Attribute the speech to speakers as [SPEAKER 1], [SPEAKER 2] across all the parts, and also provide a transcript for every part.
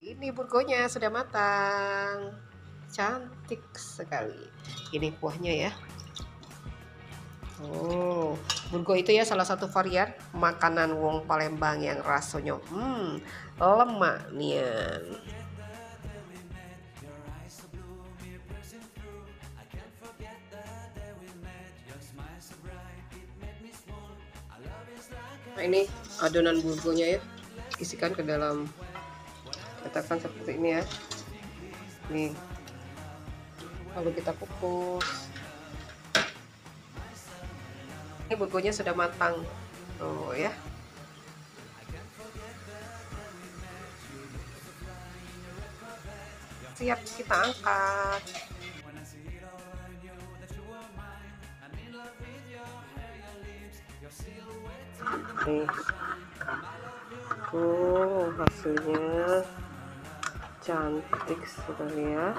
[SPEAKER 1] Ini burgonya sudah matang. Cantik sekali. Ini kuahnya ya. Oh, burgo itu ya salah satu varian makanan wong Palembang yang rasanya lemak nian. Nah, ini adonan burgonya ya. Isikan ke dalam katakan seperti ini ya. Nih. Lalu kita kukus. Ini burgonya sudah matang. Tuh ya. Siap kita angkat. Nih. Hasilnya cantik sekali ya.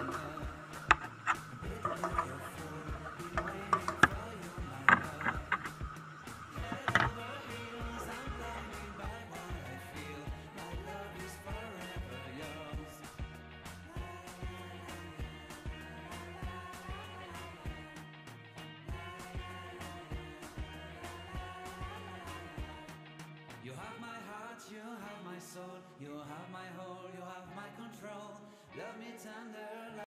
[SPEAKER 1] You have my heart, you have my soul, you have my whole, you have my control. Love me tender.